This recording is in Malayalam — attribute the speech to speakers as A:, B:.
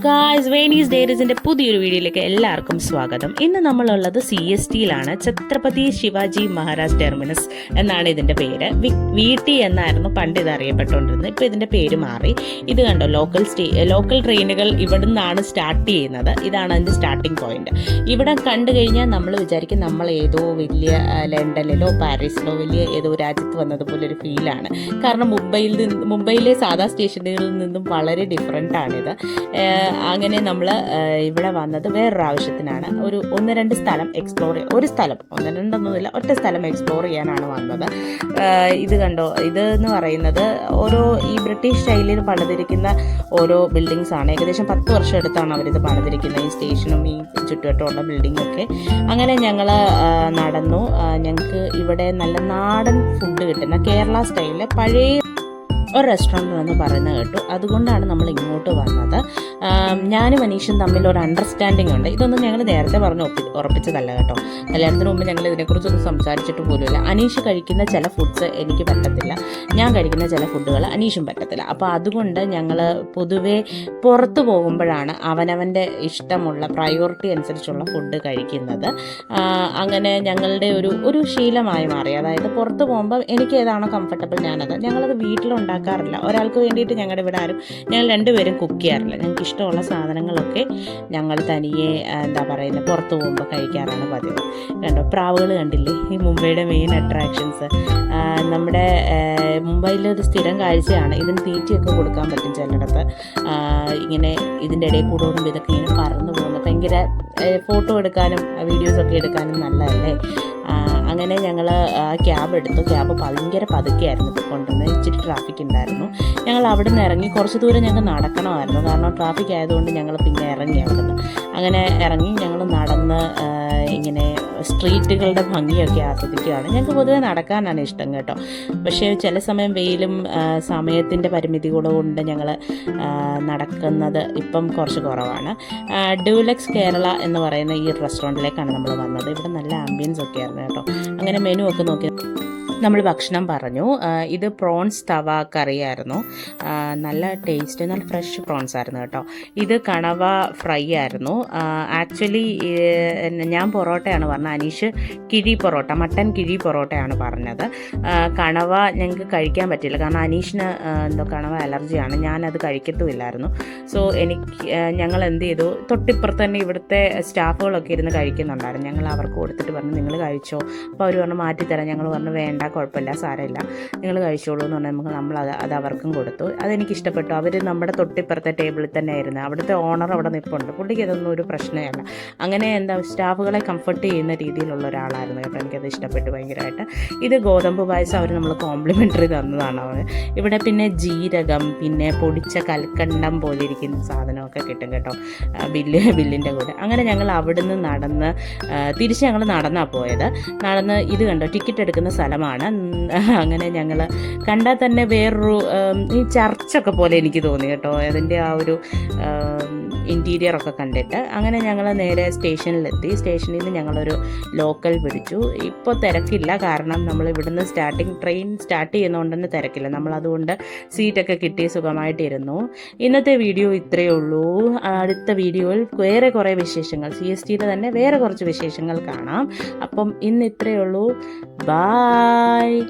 A: ഗായ്സ്, വേനീസ് ഡയറീസിൻ്റെ പുതിയൊരു വീഡിയോയിലേക്ക് എല്ലാവർക്കും സ്വാഗതം. ഇന്ന് നമ്മളുള്ളത് CSTയിലാണ്. ഛത്രപതി ശിവാജി മഹാരാജ് ടെർമിനസ് എന്നാണ് ഇതിൻ്റെ പേര്. VT എന്നായിരുന്നു പണ്ട് ഇത് അറിയപ്പെട്ടുകൊണ്ടിരുന്നത്. ഇപ്പോൾ ഇതിൻ്റെ പേര് മാറി. ഇത് കണ്ടോ, ലോക്കൽ ട്രെയിനുകൾ ഇവിടെ നിന്നാണ് സ്റ്റാർട്ട് ചെയ്യുന്നത്. ഇതാണ് അതിൻ്റെ സ്റ്റാർട്ടിംഗ് പോയിന്റ്. ഇവിടെ കണ്ടു കഴിഞ്ഞാൽ നമ്മൾ വിചാരിക്കും നമ്മൾ ഏതോ വലിയ ലണ്ടനിലോ പാരീസിലോ വലിയ ഏതോ രാജ്യത്ത് വന്നതുപോലൊരു ഫീലാണ്. കാരണം മുംബൈയിലെ സാധാ സ്റ്റേഷനുകളിൽ നിന്നും വളരെ ഡിഫറെൻ്റ് ആണിത്. അങ്ങനെ നമ്മൾ ഇവിടെ വന്നത് വേറൊരു ആവശ്യത്തിനാണ്. ഒന്ന് രണ്ട് സ്ഥലം എക്സ്പ്ലോർ ഒറ്റ സ്ഥലം എക്സ്പ്ലോർ ചെയ്യാനാണ് വന്നത്. ഇത് കണ്ടോ, ഇതെന്ന് പറയുന്നത് ഈ ബ്രിട്ടീഷ് ശൈലിയിൽ പണിതിരിക്കുന്ന ഓരോ ബിൽഡിങ്സ് ആണ്. ഏകദേശം 10 വർഷം എടുത്താണ് അവരിത് പണിതിരിക്കുന്നത്, ഈ സ്റ്റേഷനും ഈ ചുറ്റുവട്ടമുള്ള ബിൽഡിങ്ങൊക്കെ. അങ്ങനെ ഞങ്ങൾ നടന്നു. ഞങ്ങൾക്ക് ഇവിടെ നല്ല നാടൻ ഫുഡ് കിട്ടുന്ന കേരള സ്റ്റൈലിൽ പഴയ ഒരു റെസ്റ്റോറൻറ്റ് എന്ന് പറയുന്നത് കേട്ടു. അതുകൊണ്ടാണ് നമ്മൾ ഇങ്ങോട്ട് വന്നത്. ഞാനും അനീഷും തമ്മിൽ ഒരു അണ്ടർസ്റ്റാൻഡിങ് ഉണ്ട്. ഇതൊന്നും ഞങ്ങൾ നേരത്തെ ഉറപ്പിച്ചതല്ല കേട്ടോ. കല്യാണത്തിന് മുമ്പ് ഞങ്ങൾ ഇതിനെക്കുറിച്ചൊന്നും സംസാരിച്ചിട്ട് പോലുമില്ല. അനീഷ് കഴിക്കുന്ന ചില ഫുഡ്സ് എനിക്ക് പറ്റത്തില്ല, ഞാൻ കഴിക്കുന്ന ചില ഫുഡുകൾ അനീഷും പറ്റത്തില്ല. അപ്പോൾ അതുകൊണ്ട് ഞങ്ങൾ പൊതുവേ പുറത്ത് പോകുമ്പോഴാണ് അവനവൻ്റെ ഇഷ്ടമുള്ള പ്രയോറിറ്റി അനുസരിച്ചുള്ള ഫുഡ് കഴിക്കുന്നത്. അങ്ങനെ ഞങ്ങളുടെ ഒരു ശീലമായി മാറി. അതായത് പുറത്ത് പോകുമ്പോൾ എനിക്ക് ഏതാണോ കംഫർട്ടബിൾ ഞങ്ങളത് വീട്ടിലുണ്ടാക്കാറില്ല. ഒരാൾക്ക് വേണ്ടിയിട്ട് ഞങ്ങളുടെ ഇവിടെ ഞങ്ങൾ രണ്ടുപേരും കുക്ക് ചെയ്യാറില്ല. ഞങ്ങൾക്ക് ഇഷ്ടമുള്ള സാധനങ്ങളൊക്കെ ഞങ്ങൾ തനിയെ പുറത്ത് പോകുമ്പോൾ കഴിക്കാറാണ് പതിവ്. കണ്ടോ, പ്രാവുകൾ കണ്ടില്ലേ? ഈ മുംബൈയുടെ മെയിൻ അട്രാക്ഷൻസ്. നമ്മുടെ മുംബൈയിലൊരു സ്ഥിരം കാഴ്ചയാണ്. ഇതിന് തീറ്റയൊക്കെ കൊടുക്കാൻ പറ്റും ചിലയിടത്ത്. ഇങ്ങനെ ഇതിൻ്റെ ഇടയിൽ കൂടെ ഓടുമ്പോൾ ഇതൊക്കെ ഇങ്ങനെ പറന്നു പോകുന്നു. ഭയങ്കര ഫോട്ടോ എടുക്കാനും വീഡിയോസൊക്കെ എടുക്കാനും നല്ലതല്ലേ. അങ്ങനെ ഞങ്ങൾ ക്യാബ് എടുത്തു. ക്യാബ് ഭയങ്കര പതുക്കെയായിരുന്നു കൊണ്ടുവന്നത്. ഇച്ചിരി ട്രാഫിക് ഉണ്ടായിരുന്നു. ഞങ്ങൾ അവിടെ നിന്ന് ഇറങ്ങി. കുറച്ച് ദൂരം ഞങ്ങൾക്ക് നടക്കണമായിരുന്നു, കാരണം ട്രാഫിക് ആയതുകൊണ്ട് ഞങ്ങൾ പിന്നെ ഇറങ്ങി അവിടെ നിന്ന്. അങ്ങനെ ഇറങ്ങി ഞങ്ങൾ നടന്ന് ഇങ്ങനെ സ്ട്രീറ്റുകളുടെ ഭംഗിയൊക്കെ ആസ്വദിക്കുകയാണ്. ഞങ്ങൾക്ക് പൊതുവെ നടക്കാനാണ് ഇഷ്ടം കേട്ടോ. പക്ഷേ ചില സമയം വെയിലും സമയത്തിൻ്റെ പരിമിതികളും കൊണ്ട് ഞങ്ങൾ നടക്കുന്നത് ഇപ്പം കുറച്ച് കുറവാണ്. ഡ്യൂലക്സ് കേരള എന്ന് പറയുന്ന ഈ റെസ്റ്റോറൻറ്റിലേക്കാണ് നമ്മൾ വന്നത്. ഇവിടെ നല്ല ആംബിയൻസ് ഒക്കെ ആയിരുന്നു കേട്ടോ. അങ്ങനെ മെനു ഒക്കെ നോക്കി നമ്മൾ ഭക്ഷണം പറഞ്ഞു. ഇത് പ്രോൺസ് തവ കറിയായിരുന്നു. നല്ല ടേസ്റ്റ്, നല്ല ഫ്രഷ് പ്രോൺസ് ആയിരുന്നു കേട്ടോ. ഇത് കണവ ഫ്രൈ ആയിരുന്നു. ആക്ച്വലി ഞാൻ പൊറോട്ടയാണ് പറഞ്ഞത്, അനീഷ് മട്ടൻ കിഴി പൊറോട്ടയാണ് പറഞ്ഞത്. കണവ ഞങ്ങൾക്ക് കഴിക്കാൻ പറ്റില്ല, കാരണം അനീഷിന് കണവ അലർജിയാണ്. ഞാനത് കഴിക്കത്തുമില്ലായിരുന്നു. സോ ഞങ്ങൾ എന്ത് ചെയ്തു, തൊട്ടിപ്പുറത്ത് തന്നെ ഇവിടുത്തെ സ്റ്റാഫുകളൊക്കെ ഇരുന്ന് കഴിക്കുന്നുണ്ടായിരുന്നു. ഞങ്ങൾ അവർക്ക് കൊടുത്തിട്ട് പറഞ്ഞു നിങ്ങൾ കഴിച്ചോ. അപ്പോൾ അവർ പറഞ്ഞു മാറ്റിത്തരാം. ഞങ്ങൾ പറഞ്ഞു വേണ്ട, കുഴപ്പമില്ല, സാരമില്ല, നിങ്ങൾ കഴിച്ചോളൂ എന്ന് പറഞ്ഞാൽ നമ്മൾ അത് അവർക്കും കൊടുത്തു. അതെനിക്കിഷ്ടപ്പെട്ടു. അവർ നമ്മുടെ തൊട്ടിപ്പുറത്തെ ടേബിളിൽ തന്നെ ആയിരുന്നു. അവിടുത്തെ ഓണർ അവിടെ നിൽപ്പുണ്ട്. പുള്ളിക്ക് ഇതൊന്നും ഒരു പ്രശ്നമല്ല. അങ്ങനെ സ്റ്റാഫുകളെ കംഫർട്ട് ചെയ്യുന്ന രീതിയിലുള്ള ഒരാളായിരുന്നു കേട്ടോ. എനിക്കത് ഇഷ്ടപ്പെട്ടു ഭയങ്കരമായിട്ട്. ഇത് ഗോതമ്പ് പായസം അവർ നമ്മൾ കോംപ്ലിമെൻ്ററി തന്നതാണ് അവർ. ഇവിടെ പിന്നെ ജീരകം, പിന്നെ പൊടിച്ച കൽക്കണ്ടം പോലെ ഇരിക്കുന്ന സാധനമൊക്കെ കിട്ടും കേട്ടോ ബില്ലിൻ്റെ കൂടെ. അങ്ങനെ ഞങ്ങൾ അവിടുന്ന് തിരിച്ച് ഞങ്ങൾ നടന്നാണ് പോയത്. ഇത് കണ്ടോ, ടിക്കറ്റ് എടുക്കുന്ന സ്ഥലമാണ്. അങ്ങനെ ഞങ്ങൾ കണ്ടാൽ തന്നെ വേറൊരു ഈ ചർച്ചൊക്കെ പോലെ എനിക്ക് തോന്നി കേട്ടോ, അതിൻ്റെ ആ ഒരു ഇൻറ്റീരിയറൊക്കെ കണ്ടിട്ട്. അങ്ങനെ ഞങ്ങൾ നേരെ സ്റ്റേഷനിലെത്തി. സ്റ്റേഷനിൽ നിന്ന് ഞങ്ങളൊരു ലോക്കൽ പിടിച്ചു. ഇപ്പോൾ തിരക്കില്ല, കാരണം നമ്മൾ ഇവിടുന്ന് ട്രെയിൻ സ്റ്റാർട്ട് ചെയ്യുന്നതുകൊണ്ട് തന്നെ തിരക്കില്ല. നമ്മളതുകൊണ്ട് സീറ്റൊക്കെ കിട്ടി സുഖമായിട്ടിരുന്നു. ഇന്നത്തെ വീഡിയോ ഇത്രയേ ഉള്ളൂ. അടുത്ത വീഡിയോയിൽ വേറെ കുറേ വിശേഷങ്ങൾ, CSTയിലെ തന്നെ വേറെ കുറച്ച് വിശേഷങ്ങൾ കാണാം. അപ്പം ഇന്ന് ഇത്രയേ ഉള്ളൂ. ബായ്.